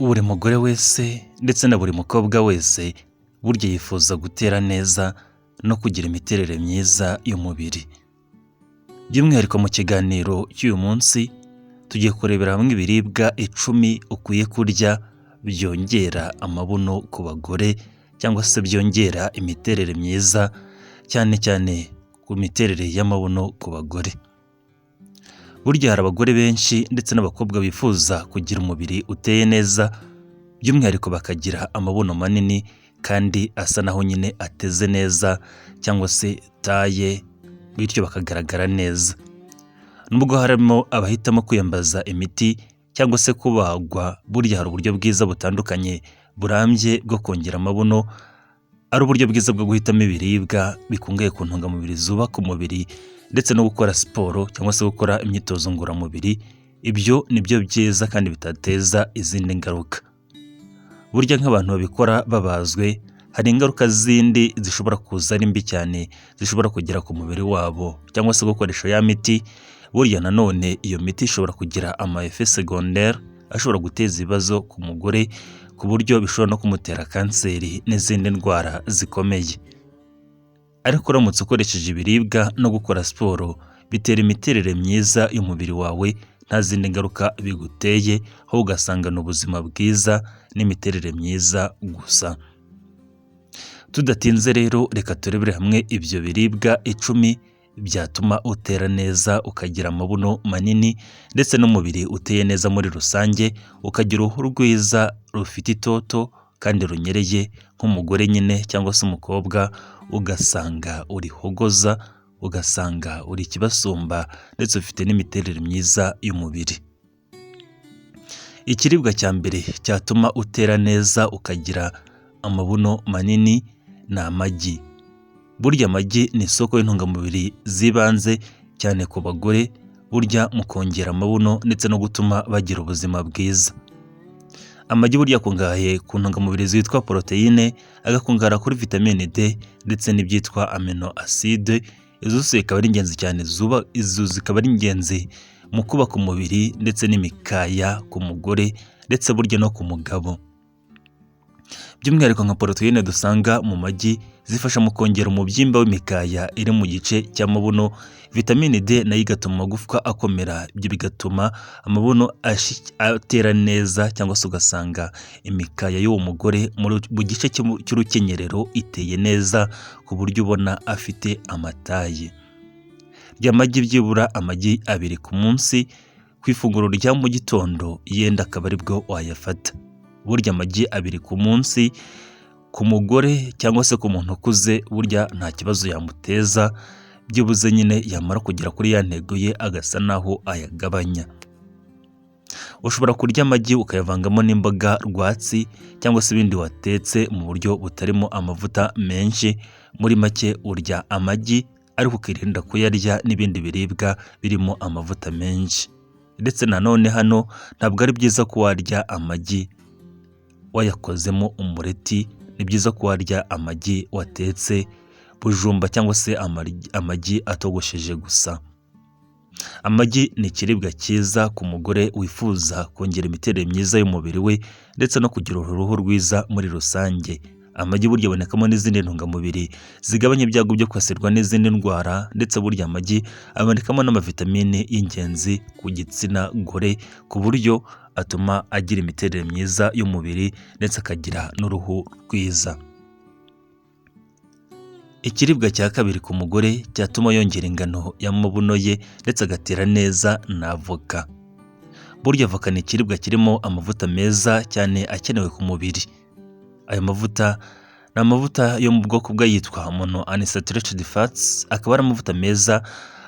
Buri mugore wese ndetse na buri mukobwa wese burya yifuza gutera neza no kugira imiterere myiza y'umubiri. By'umwihariko mu kiganiro cy'uyu munsi tugiye kurebera hamwe ibiribwa 10 ukwiye kurya byongera amabuno ku bagore cyangwa se byongera imiterere myiza, cyane cyane ku miterere y'amabuno ku bagore. Burya hari abagore benshi ndetse n'abakobwa bifuza kugira umubiri uteye neza, by'umwihariko bakagira amabuno manini kandi asa naho nyine ateze neza cyangwa se taye, bityo bakagaragara neza. Nubwo harimo abahitamo kwiyambaza imiti cyangwa se kubagwa, burya hari uburyo bwiza butandukanye burambye bwo kongera amabuno, ari uburyo bwiza bwo guhitamo ibiribwa bikungahaye ku ntungamubiri zubaka umubiri ndetse no gukora siporo cyangwa se gukora imyitozo ngororamubiri. Ibyo nibyo byiza kandi bitateza izindi ngaruka. Burya nk'abantu babikora babazwe, hari ingaruka zindi zishobora kuza ari mbi cyane zishobora kugera ku mubiri wabo, cyangwa se gukoresha ya miti. Burya nanone iyo miti ishobora kugira ama effet secondaire ashobora guteza ibibazo ku mugore, ku buryo bishobora no kumutera kanseri n'izindi ndwara zikomeye. Ariko uramutse ukoresheje ibiribwa no gukora siporo, bitera imiterere myiza y'umubiri wawe, nta zindi ngaruka biguteye, aho ugasangana ubuzima bwiza n'imiterere myiza gusa. Tudatinze rero, reka turebere hamwe ibyo biribwa 10 byatuma utera neza, ukagira amabuno manini ndetse n'umubiri uteye neza muri rusange, ukagira uruhu rwiza rufite itoto kandi runyereye nk'umugore nyine cyangwa se umukobwa, ugasanga uri hogoza, ugasanga uri kibasumba ndetse ufite n'imiterere myiza y'umubiri. Ikiribwa cya mbere cyatuma utera neza ukagira amabuno manini ni amagi. Burya amagi ni isoko y'intungamubiri zibanze cyane ku bagore, burya mu kongera amabuno ndetse no gutuma bagira ubuzima bwiza. Amagi burya akungahaye ku ntungamubiri zitwa poroteyine, agakungahara kuri vitamine D ndetse n'ibyitwa amino acide. Izo zose zikaba ari ingenzi cyane, izo zikaba ari ingenzi mu kubaka umubiri ndetse n'imikaya ku mugore ndetse burya no ku mugabo. By'umwihariko nka poroteyine dusanga mu magi zifasha mu kongera umubyimba w'imikaya iri mu gice cy'amabuno. Vitamine D nayo igatuma amagufwa akomera, ibyo bigatuma amabuno atera neza, cyangwa se ugasanga imikaya y'uwo mugore mu gice cy'urukenyerero iteye neza ku buryo ubona afite amataye. Rya magi byibura amagi 2 ku munsi, ku ifunguro rya mu gitondo yenda akaba aribwo wayafata. Burya amagi 2 ku munsi ku mugore cyangwa se ku muntu ukuze burya nta kibazo yamuteza, byibuze nyine yamara kugera kuri ya ntego ye agasa naho ayagabanya. Ushobora kurya amagi ukayavangamo n'imboga rwatsi cyangwa se ibindi watetse mu buryo butarimo amavuta menshi. Muri make urya amagi ariko ukirinda kuyarya n'ibindi biribwa birimo amavuta menshi. Ndetse nanone hano ntabwo ari byiza ko warya amagi wayakozemo umureti, ni byiza ko warya amagi watetse bujumba cyangwa se amagi atogosheje gusa. Amagi ni ikiribwa cyiza ku mugore wifuza kongera imiterere myiza y'umubiri we ndetse no kugira uruhu rwiza muri rusange. Amagi burya abonekamo n'izindi ntungamubiri zigabanya ibyago byo kwasirwa n'izindi ndwara, ndetse burya amagi abonekamo n'amavitamine y'ingenzi ku gitsina gore, ku buryo atuma agira imiterere myiza y'umubiri ndetse akagira n'uruhu rwiza. Ikiribwa cya kabiri ku mugore cyatuma yongera ingano y'amabuno ye ndetse agatera neza ni avoka. Burya avoka ni ikiribwa kirimo amavuta meza cyane akenewe ku mubiri. Ayo mavuta ni amavuta yo mu bwoko bw'ayitwa monounsaturated fats, akaba ari amavuta meza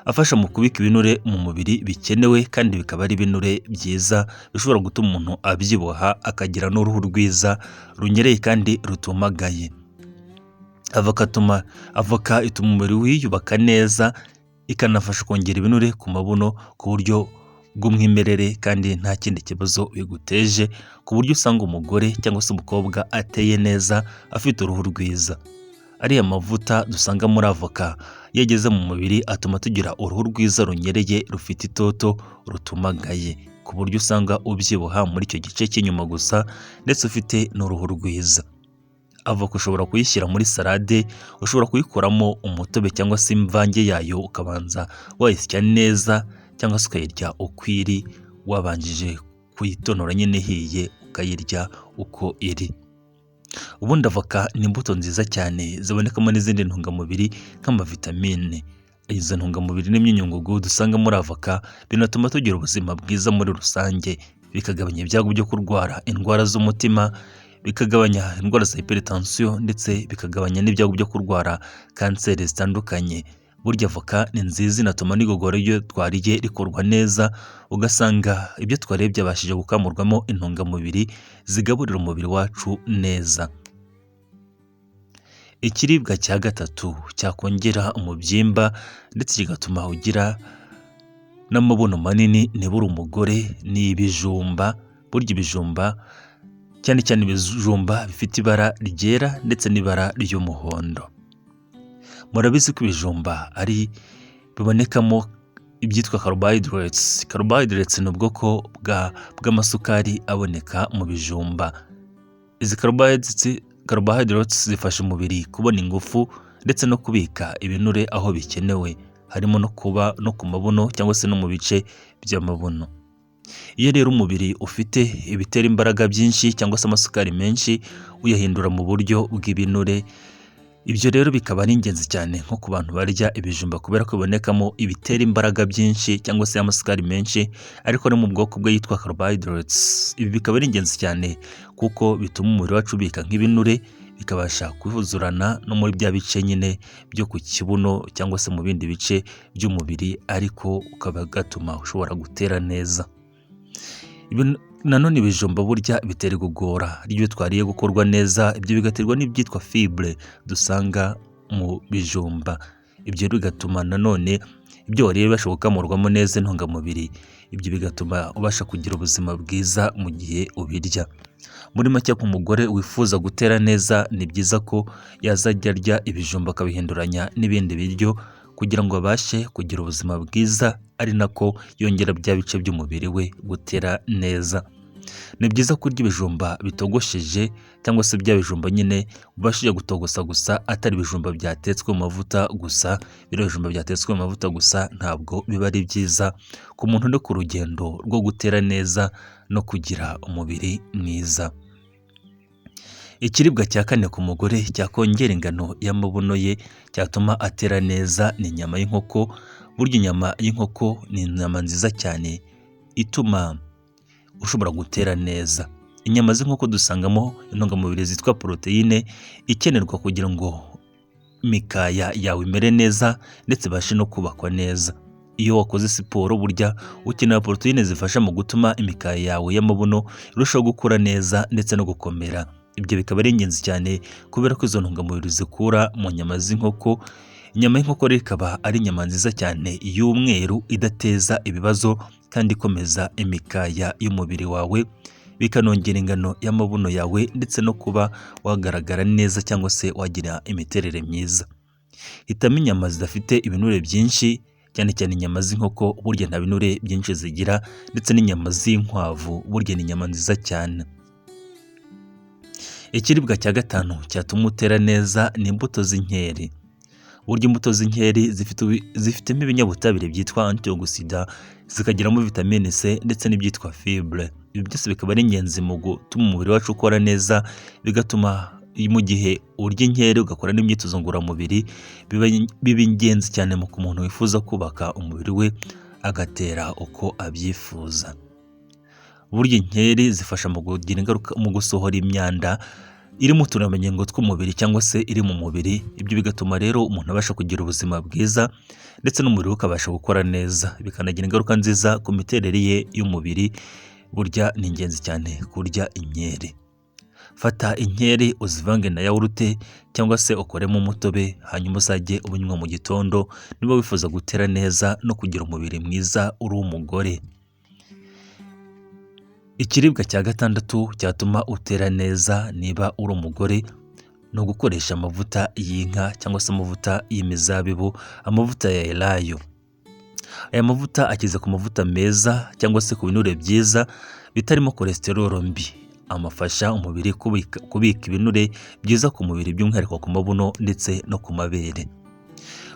afasha mu kubika ibinure mu mubiri bikenewe, kandi bikaba ari ibinure byiza bishobora gutuma umuntu abyibuha akagira n'uruhu rwiza runyereye kandi rutumagaye. Avoka ituma umubiri wiyubaka neza, ikanafasha kongera ibinure ku mabuno ku buryo bw'umwimerere kandi nta kindi kibazo biguteje, ku buryo usanga umugore cyangwa se umukobwa ateye neza afite uruhu rwiza. Ariya mavuta dusanga muri avoka yageze mu mubiri atuma tugira uruhu rwiza runyereye rufite itoto rutumagaye. ku buryo usanga ubyibuha muri icyo gice cy'inyuma gusa ndetse ufite n'uruhu rwiza. Avoka ushobora kuyishyira muri salade, ushobora kuyikoramo umutobe cyangwa se imvange yayo ukabanza wayisya neza cyangwa se ukayirya uko iri, wabanjije kuyitonora nyine ihiye ukayirya uko iri. Ubundi avoka ni imbuto nziza cyane zibonekamo n'izindi ntungamubiri nk'amavitamine. Izo ntungamubiri n'imyunyungugu dusanga muri avoka binatuma tugira ubuzima bwiza muri rusange, bikagabanya ibyago byo kurwara indwara z'umutima, bikagabanya indwara za hypertension ndetse bikagabanya n'ibyago byo kurwara kanseri zitandukanye. Burya avoka ni nziza, inatuma n'igogora iyo twariye rikorwa neza, ugasanga ibyo twariye byabashije gukamurwamo intungamubiri zigaburira umubiri wacu neza. Ikiribwa cya gatatu cyakongera umubyimba ndetse kigatuma ugira n'amabuno manini nibura umugore ni ibijumba. Burya ibijumba cyane cyane ibijumba bifite ibara ryera ndetse n'ibara ry'umuhondo. Murabizi ko ibijumba ari bibonekamo ibyitwa carbohydrates. Carbohydrates ni ubwoko bw'amasukari aboneka mu bijumba. Izi carbohydrates zifasha umubiri kubona ingufu ndetse no kubika ibinure aho bikenewe, harimo no kuba no ku mabuno cyangwa se no mu bice by'amabuno. Iyo rero umubiri ufite ibitera imbaraga byinshi cyangwa se amasukari menshi, uyahindura mu buryo bw'ibinure. Ibyo rero bikaba ari ingenzi cyane nko ku bantu barya ibijumba kubera ko bibonekamo ibitera imbaraga byinshi cyangwa se amasukari menshi, ariko no mu bwoko bwe yitwa carbohydrates. Ibi bikaba ari ingenzi cyane kuko bituma umubiri wacu ubika nk'ibinure, bikabasha kwihuzurana no muri bya bice nyine byo ku kibuno cyangwa se mu bindi bice by'umubiri, ariko ukaba gatuma ushobora gutera neza. Nanone ibijumba burya bitera igogora ry'ibyo twariye gukorwa neza, ibyo bigaterwa n'ibyitwa fibre dusanga mu bijumba. Ibyo bigatuma nanone ibyo wariye bibasha gukamurwamo neza intungamubiri, ibyo bigatuma ubasha kugira ubuzima bwiza mu gihe ubirya. Muri make ku mugore wifuza gutera neza, ni byiza ko yazajya arya ibijumba akabihinduranya n'ibindi biryo kugira ngo abashe kugira ubuzima bwiza, ari nako yongera bya bice by'umubiri we gutera neza. Ni byiza kurya ibijumba bitogosheje cyangwa se bya bijumba nyine ubashije gutogosa gusa, atari ibijumba byatetswe mu mavuta gusa. Biriya bijumba byatetswe mu mavuta gusa ntabwo biba ari byiza ku muntu uri ku rugendo rwo gutera neza no kugira umubiri mwiza. Ikiribwa cya kane ku mugore cyakongera ingano y'amabuno ye, cyatuma atera neza, ni inyama y'inkoko. Burya inyama y'inkoko ni inyama nziza cyane ituma ushobora gutera neza. Inyama z'inkoko dusangamo intungamubiri zitwa poroteyine ikenerwa kugira ngo imikaya yawe imere neza ndetse ibashe no kubakwa neza. Iyo wakoze siporo burya ukenera poroteyine zifasha mu gutuma imikaya yawe y'amabuno irushaho gukura neza ndetse no gukomera. Ibyo bikaba ari ingenzi cyane kubera ko izo ntungamubiri zikura mu nyama z'inkoko. Inyama y'inkoko rero ikaba ari inyama nziza cyane y'umweru idateza ibibazo kandi ikomeza imikaya y'umubiri wawe, bikanongera ingano y'amabuno yawe ndetse no kuba wagaragara neza cyangwa se wagira imiterere myiza. Hitamo inyama zidafite ibinure byinshi, cyane cyane inyama z'inkoko burya nta binure byinshi zigira, ndetse n'inyama z'inkwavu burya ni inyama nziza cyane. Ikiribwa cya gatanu cyatuma utera neza ni imbuto z'inkeri. Burya imbuto z'inkeri zifitemo ibinyabutabire byitwa antioxida, zikagiramo vitamine C ndetse n'ibyitwa fibre. Ibi byose bikaba ari ingenzi mu gutuma umubiri wacu ukora neza, bigatuma mu gihe urya inkeri ugakora n'imyitozo ngororamubiri, biba ingenzi cyane ku muntu wifuza kubaka umubiri we agatera uko abyifuza. Burya inkeri zifasha mu kugira ingaruka mu gusohora imyanda iri mu turemangingo tw'umubiri cyangwa se iri mu mubiri. Ibyo bigatuma rero umuntu abasha kugira ubuzima bwiza ndetse n'umubiri we ukabasha gukora neza, bikanagira ingaruka nziza ku miterere ye y'umubiri. Burya ni ingenzi cyane kurya inkeri. Fata inkeri uzivange na yawurute cyangwa se ukoremo umutobe, hanyuma uzajye ubinywa mu gitondo niba wifuza gutera neza no kugira umubiri mwiza uri umugore. Ikiribwa cya gatandatu cyatuma utera neza niba uri umugore ni ugukoresha amavuta y'inka cyangwa se amavuta y'imizabibu, amavuta ya elayo. Aya mavuta akize ku mavuta meza cyangwa se ku binure byiza bitarimo cholesterol mbi. Amafasha umubiri kubika ibinure byiza ku mubiri by'umwihariko ku mabuno ndetse no ku mabere.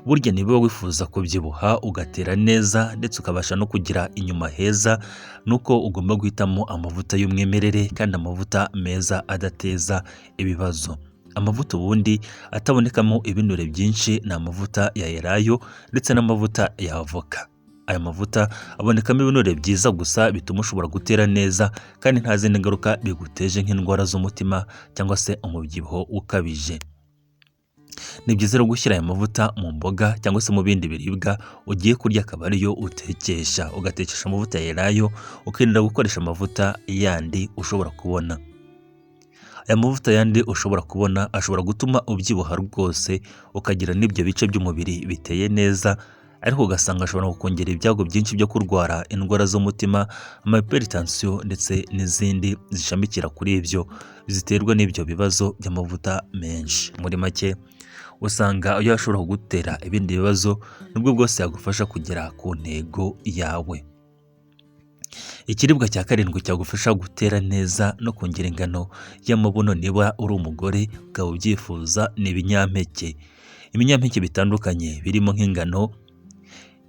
Burya niba wifuza kubyibuha ugatera neza ndetse ukabasha no kugira inyuma heza, nuko ugomba guhitamo amavuta y'umwimerere kandi amavuta meza adateza ibibazo. Amavuta ubundi atabonekamo ibinure byinshi ni amavuta ya elayo ndetse n'amavuta ya avoka. Aya mavuta abonekamo ibinure byiza gusa bituma ushobora gutera neza kandi nta zindi ngaruka biguteje nk'indwara z'umutima cyangwa se umubyibuho ukabije. Ni byiza gushyira aya mavuta mu mboga cyangwa se mu bindi biribwa ugiye kurya, akaba ariyo utekesha. Ugatekesha amavuta ya elayo, ukirinda gukoresha amavuta yandi ushobora kubona. Aya mavuta yandi ushobora kubona ashobora gutuma ubyibuha rwose, ukagira n'ibyo bice by'umubiri biteye neza, ariko ugasanga ashobora kongera ibyago byinshi byo kurwara indwara z'umutima, hypertension ndetse n'izindi zishamikira kuri ibyo ziterwa n'ibyo bibazo by'amavuta menshi. Muri make usanga iyo ashobora kugutera ibindi bibazo nubwo bwose yagufasha kugera ku ntego yawe. Ikiribwa cya karindwi cyagufasha gutera neza no kongera ingano y'amabuno niba uri umugore ukaba ubyifuza ni ibinyampeke. Ibinyampeke bitandukanye birimo nk'ingano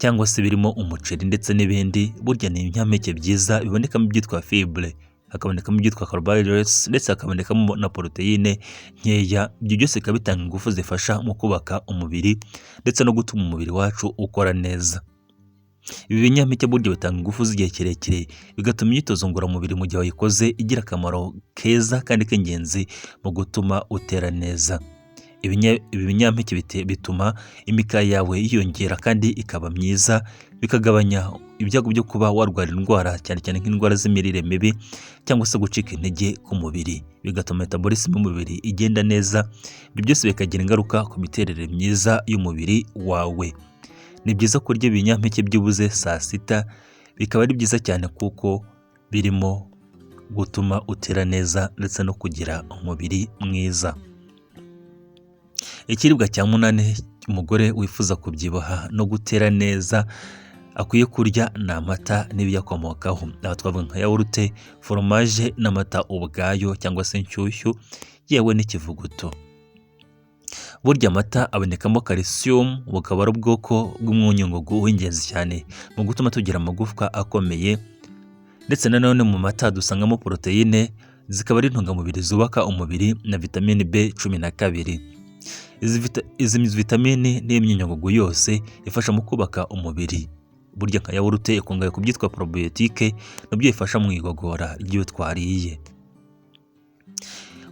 cyangwa se birimo umuceri ndetse n'ibindi. Burya ni ibinyampeke byiza bibonekamo ibyitwa fibre, hakabonekamo ibyitwa carbohydrates ndetse hakabonekamo na proteine nkeya. Ibyo byose bikaba bitanga ingufu zifasha mu kubaka umubiri ndetse no gutuma umubiri wacu ukora neza. Ibi binyampeke burya bitanga ingufu z'igihe kirekire, bigatuma imyitozo ngororamubiri mu gihe wayikoze igira akamaro keza kandi k'ingenzi mu gutuma utera neza. Ibi binyampeke bituma imikaya yawe yiyongera kandi ikaba myiza, bikagabanya ibyago byo kuba warwara indwara cyane cyane nk'indwara z'imirire mibi cyangwa se gucika intege ku mubiri, bigatuma metabolism y'umubiri igenda neza. Ibyo byose bikagira ingaruka ku miterere myiza y'umubiri wawe. Ni byiza kurya ibinyampeke byibuze saa sita, bikaba ari byiza cyane kuko birimo gutuma utera neza ndetse no kugira umubiri mwiza. Ikiribwa cya munani umugore wifuza kubyibuha no gutera neza akwiye kurya ni amata n'ibiyakomokaho. Aha twavuga nka yawurute, foromaje n'amata ubwayo cyangwa se inshyushyu yewe n'ikivuguto. Burya amata abonekamo calcium, bukaba ari ubwoko bw'umwunyungugu w'ingenzi cyane mu gutuma tugira amagufwa akomeye, ndetse nanone mu mata dusangamo proteine, zikaba ari intungamubiri zubaka umubiri na vitamine B12. Izi vitamini n'imyunyungugu yose ifasha mu kubaka umubiri. Burya nka yawurute ikungahaye ku byitwa probiotique, nabyo bifasha mu igogora ry'ibyo twariye.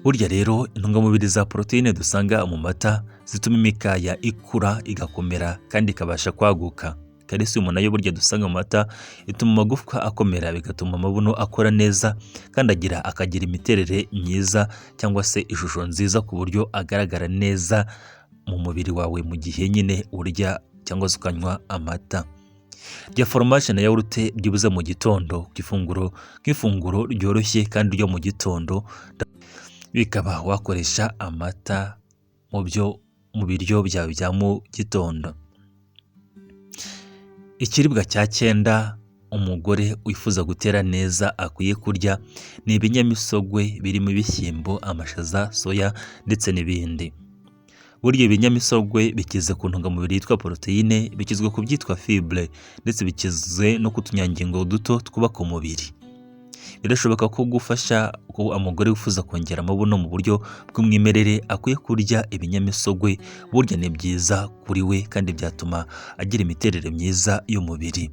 Burya rero intungamubiri za proteine dusanga mu mata zituma imikaya ikura igakomera kandi ikabasha kwaguka. Calcium nayo burya dusanga mu mata ituma amagufwa akomera, bigatuma amabuno akora neza kandi akagira imiterere myiza cyangwa se ishusho nziza ku buryo agaragara neza mu mubiri wawe mu gihe nyine urya cyangwa se ukanywa amata. Rya foromaje na yawurute byibuze mu gitondo nk'ifunguro ryoroshye kandi ryo mu gitondo, bikaba wakoresha amata mu biryo byawe bya mu gitondo. Ikiribwa cya cyenda umugore wifuza gutera neza akwiye kurya ni ibinyamisogwe birimo ibishyimbo, amashaza, soya ndetse n'ibindi. Burya ibinyamisogwe bikize ku ntungamubiri yitwa proteine, bikizwe ku byitwa fibre ndetse bikize no ku tunyangingo duto twubaka umubiri. Birashoboka ko gufasha ko umugore wifuza kongera amabuno mu buryo bw'umwimerere akwiye kurya ibinyamisogwe. Burya ni byiza kuri we kandi byatuma agira imiterere myiza y'umubiri.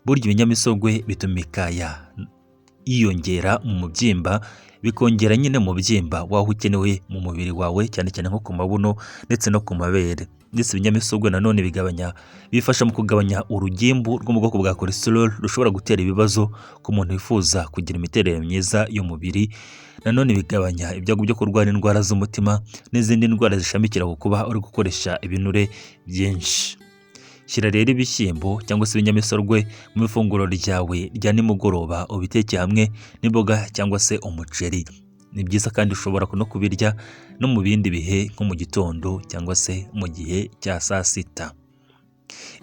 Burya ibinyamisogwe bituma imikaya yiyongera mu mubyimba, bikongera nyine mu byimba waho ukenewe mu mubiri wawe cyane cyane nko ku mabuno ndetse no ku mabere. Ndetse ibinyamisogwe nanone bifasha mu kugabanya urugimbu rwo mu bwoko bwa cholesterol rushobora gutera ibibazo ku muntu wifuza kugira imiterere myiza y'umubiri. Nanone bigabanya ibyago byo kurwara indwara z'umutima n'izindi ndwara zishamikira ku kuba uri gukoresha ibinure byinshi. Shyira rero ibishyimbo cyangwa se ibinyamisogwe mu ifunguro ryawe rya nimugoroba, ubiteke hamwe n'imboga cyangwa se umuceri. Ni byiza kandi ushobora no kubirya no mu bindi bihe nko mu gitondo cyangwa se mu gihe cya saa sita.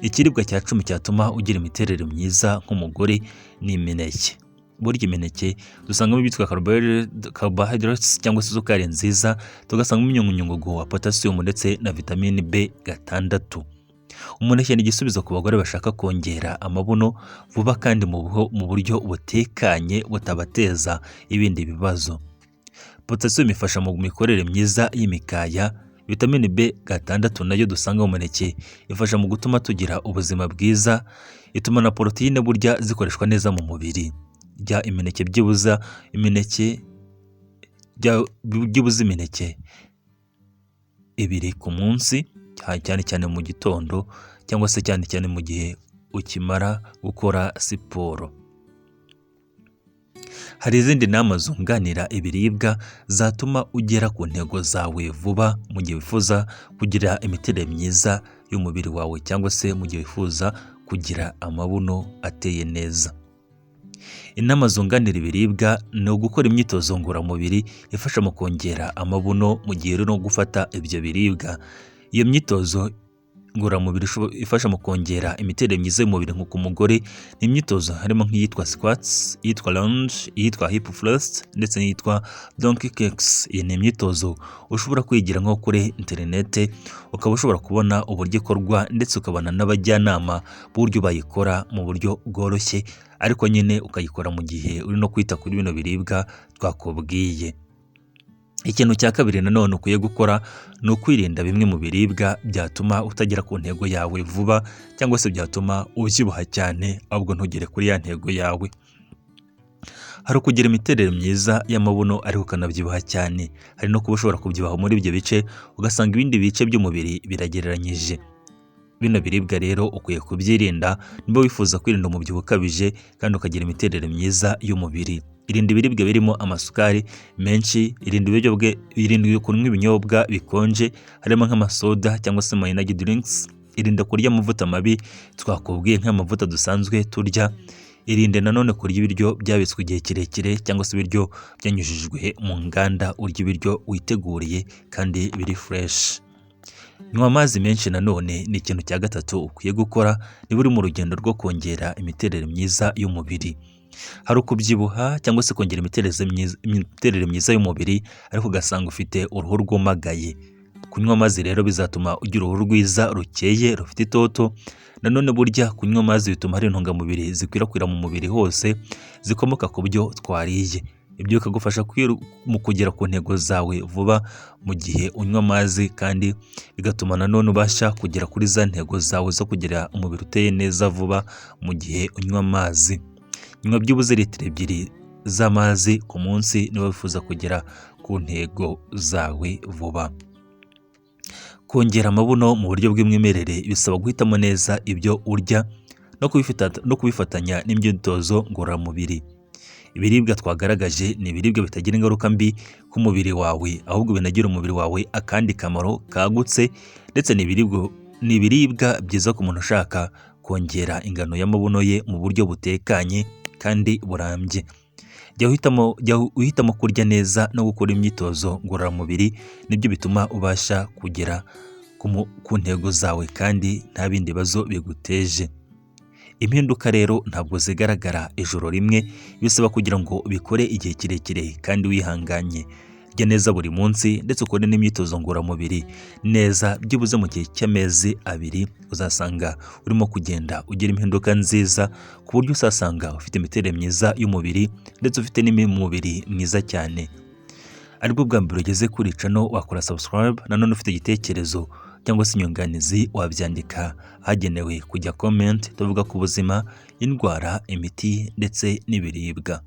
Ikiribwa cya 10 cyatuma ugira imiterere myiza nk'umugore ni imineke. Burya imineke dusangamo ibitwa carbohydrates cyangwa se isukari nziza, tugasangamo imyunyungugu wa potassium ndetse na vitamine B6. Umuneke ni igisubizo ku bagore bashaka kongera amabuno vuba kandi mu buryo butekanye butabateza ibindi bibazo. Potassium ifasha mu mikorere myiza y'imikaya. Vitamine B6 nayo dusanga mu muneke ifasha mu gutuma tugira ubuzima bwiza, ituma na proteine burya zikoreshwa neza mu mubiri. Imineke byibuza imineke 2 ku munsi, cyane cyane mu gitondo cyangwa se cyane cyane mu gihe ukimara gukora siporo. Hari izindi nama zunganira ibiribwa zatuma ugera ku ntego zawe vuba mu gihe wifuza kugira imiterere myiza y'umubiri wawe cyangwa se mu gihe wifuza kugira amabuno ateye neza. Inama zunganira ibiribwa ni ugukora imyitozo ngororamubiri ifasha mu kongera amabuno mu gihe uri no gufata ibyo biribwa. Iyo myitozo ngororamubiri ifasha mu kongera imiterere myiza y'umubiri nk'uko umugore, ni imyitozo harimo nk'iyitwa squats, iyitwa lunge, iyitwa hip thrust ndetse n'iyitwa donkey kicks. Iyi ni imyitozo ushobora kwigira nko kuri interinete, ukaba ushobora kubona uburyo ikorwa ndetse ukabona n'abajyanama b'uburyo bayikora mu buryo bworoshye, ariko nyine ukayikora mu gihe uri no kwita kuri bino biribwa twakubwiye. Ikintu cya kabiri nanone ukwiye gukora ni ukwirinda bimwe mu biribwa byatuma utagera ku ntego yawe vuba cyangwa se byatuma ubyibuha cyane ahubwo ntugere kuri ya ntego yawe. Hari ukugira imiterere myiza y'amabuno ariko ukanabyibuha cyane, hari no kuba ushobora kubyibuha muri ibyo bice ugasanga ibindi bice by'umubiri biragereranyije. Bino biribwa rero ukwiye kubyirinda niba wifuza kwirinda umubyibuho ukabije kandi ukagira imiterere myiza y'umubiri. Irinde ibiribwa birimo amasukari menshi, irinde kunywa ibinyobwa bikonje harimo nk'amasoda cyangwa se energy drinks, irinde kurya amavuta mabi twakubwiye nk'amavuta dusanzwe turya, irinde nanone kurya ibiryo byabitswe igihe kirekire cyangwa se ibiryo byanyujijwe mu nganda, urya ibiryo witeguriye kandi biri fresh. Nywa amazi menshi nanone ni ikintu cya gatatu ukwiye gukora niba uri mu rugendo rwo kongera imiterere myiza y'umubiri. Hari ukubyibuha cyangwa se kongera imiterere myiza y'umubiri ariko ugasanga ufite uruhu rwumagaye. Kunywa amazi rero bizatuma ugira uruhu rwiza rukeye rufite itoto. Nanone burya kunywa amazi bituma hari intungamubiri zikwirakwira mu mubiri hose zikomoka ku byo twariye. Ibyo bikagufasha mu kugera ku ntego zawe vuba mu gihe unywa amazi, kandi bigatuma nanone ubasha kugera kuri za ntego zawe zo kugira umubiri uteye neza vuba mu gihe unywa amazi. Nywa byibuze litiro 2 z'amazi ku munsi niba wifuza kugera ku ntego zawe vuba. Kongera amabuno mu buryo bw'imwimerere bisaba guhitamo neza ibyo urya no kubifatanya n'imyitozo ngororamubiri. Ibiribwa twagaragaje ni ibiribwa bitagira ingaruka mbi ku mubiri wawe, ahubwo binagira umubiri wawe akandi kamaro kagutse, ndetse ni ibiribwa byiza ku muntu ushaka kongera ingano y'amabuno ye mu buryo butekanye kandi burambye. Jya uhitamo kurya neza no gukora imyitozo ngororamubiri, nibyo bituma ubasha kugera ku ntego zawe kandi nta bindi bibazo biguteje. Impinduka rero ntabwo zigaragara ijoro rimwe, bisaba kugira ngo ubikore igihe kirekire kandi wihanganye. Rya neza buri munsi ndetse ukore n'imyitozo ngororamubiri neza, byibuze mu gihe cy'amezi 2 uzasanga urimo kugenda ugira impinduka nziza ku buryo usasanga ufite imiterere myiza y'umubiri ndetse ufite n'umubiri mwiza cyane. Aribwo bwa mbere ugeze kuri channel wakora subscribe, nanone ufite igitekerezo cyangwa se inyunganizi wabyandika hagenewe kujya comment tuvuga ku buzima, indwara, imiti ndetse n'ibiribwa.